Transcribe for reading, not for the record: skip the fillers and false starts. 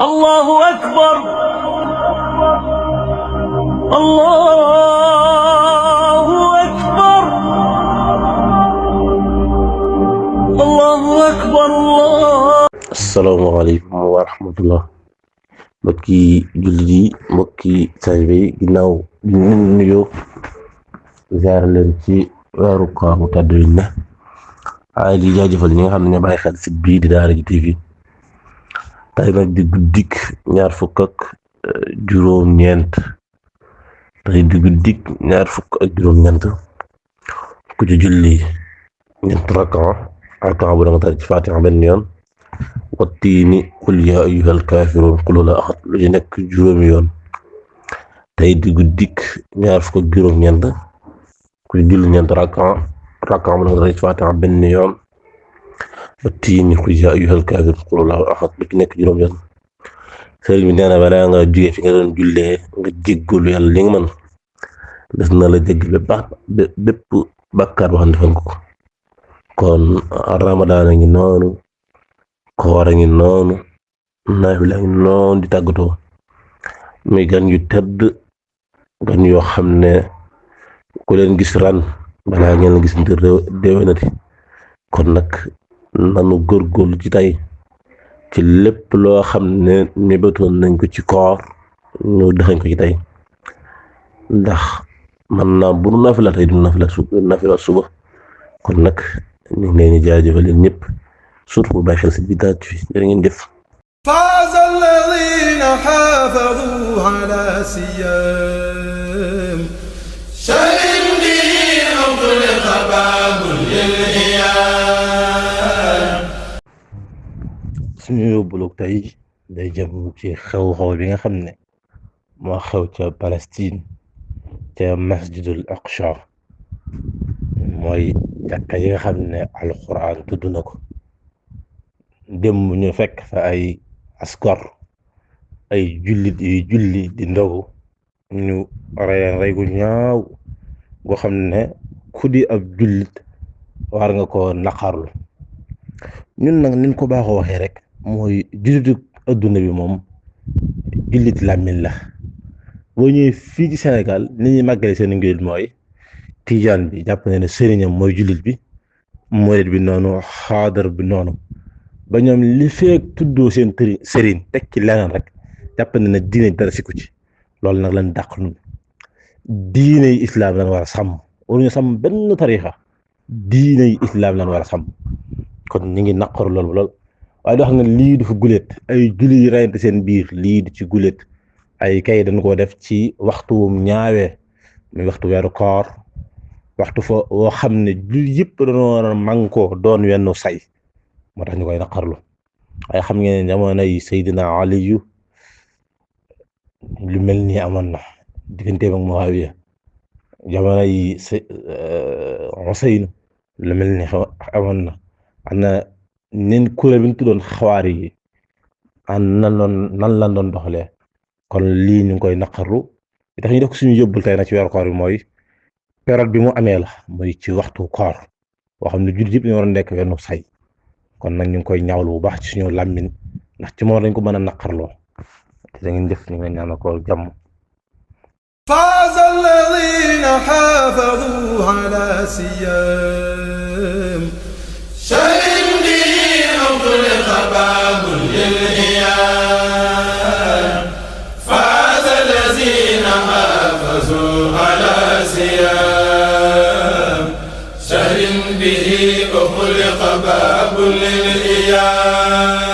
الله أكبر الله أكبر الله أكبر الله. asalaamaaleykum wa rahmatullah mbokki jullit yi mbokki taalibe yi ginnaaw bi ñu nuyoo ziar leen ci weeru koor bu tedd wi ne waaye di jaajëfal ñi nga xam ne ñoo bàyyi xel site bii di Daara J TV tey nag di guddik ñaar fukk ak juróom-ñeent tey di guddik ñaar fukk ak juróom-ñeent ku ci julli ñeent rakaa bu da nga tari ci Faatiha benn yoon wattiini qul yaa ayyuhal kaafiruun qul huwa ahad lu ci nekk juróomi yoon tey di guddik ñaar fukk ak juróom-ñeent ku ci julli ñeent rakaa bu da nga tari ci Faatiha benn yoon wattiini qul yaa ayyuhal kaafiruun qul huwa ahad lu ci nekk juróomi yoon. sëriñ bi nee na balaa nga jógee fi nga doon jullee nga jéggalu yàlla li nga mën des na la jéggal bépp bàkkaar boo xam ne defoon ko kon ramadaan a ngi noonu koor a ngi noonu naafila a ngi noonu di tàggatoo muy gan yu tedd gan yoo xam ne ku leen gis ran balaa ngeen gis ndir déwénati kon nag nanu góorgóorlu ci tey ci lépp loo xam ne mébatoon nañ ko ci koor ñu dexañ ko ci tey ndax man naa bu nu nafila tey du nafila suba kon nag ñu ngi leen di jaajëfal leen ñëpp surtout bu bàyyi xel si bidaat fi jërë ngeen jëf. فاز الذين حافظوا على سيام شهر به أغلق باب للإيام. suñu yóbbulug tey day jëm ci xew-xew bi nga xam ne moo xew ca Palestine ca masjidul Aqsa mooy jàkka yi nga xam ne alquran tudd na ko démb ñu fekk fa ay askar ay jullit yu julli di ndogu ñu rey gu ñaaw goo xam ne ku di ab jullit war nga ko naqarlu ñun nag niñ ko baaxoo waxee rek mooy jullitu adduna bi moom jullit làmmiñ la boo ñëwee fii ci Sénégal ni ñuy màggale seen ngir mooy tijaan bi jàpp na ne sëriñam mooy jullit bi murit bi noonu xaadar bi noonu ba ñoom li feek tuddoo seen sëriñ teg ci leneen rek jàpp na ne diine dara sikku ci loolu nag lañ dàq nun diine yi islaam lañ war a sàmm waruñu sàmm benn tarixa diine yi islaam lañ war a sàmm kon ñu ngi naqaru loolu lool waaye doo xam ne lii du fa guléet ay julli yi reyante seen biir lii du ci guléet ay kay dañ koo def ci waxtu wum ñaawee muy waxtu weeru koor waxtu fa woo xam ne julli yëpp dañoo mànkoo doon wenn say moo tax ñu koy naqarlu waaye xam ngeen ne jamono yi Seydina Aliyu lu mel nii amoon na digganteem ak Muawiya jamono yi Useynu lu mel ni amoon na ana nen kuréel bi ñu tuddoon xawaari yi nan lan doon doxalee kon lii ñu ngi koy naqarlu li tax ñu def ko suñu yóbbul tey nag ci weeru koor bi mooy période bi mu amee la mooy ci waxtu koor boo xam ne jullit yëpp ñu war a nekk wenn say kon nag ñu ngi koy ñaawlu bu baax ci suñu làmmiñ ndax ci moom lañ ko mën a naqarloo te da ngeen def ñu ngi leen ñaanal ko jàmm. فاز الذين حافظوا على سيام شهر به أغلق باب للإيام. فاز الذين حافظوا على سيام شهر به أغلق باب للإيام.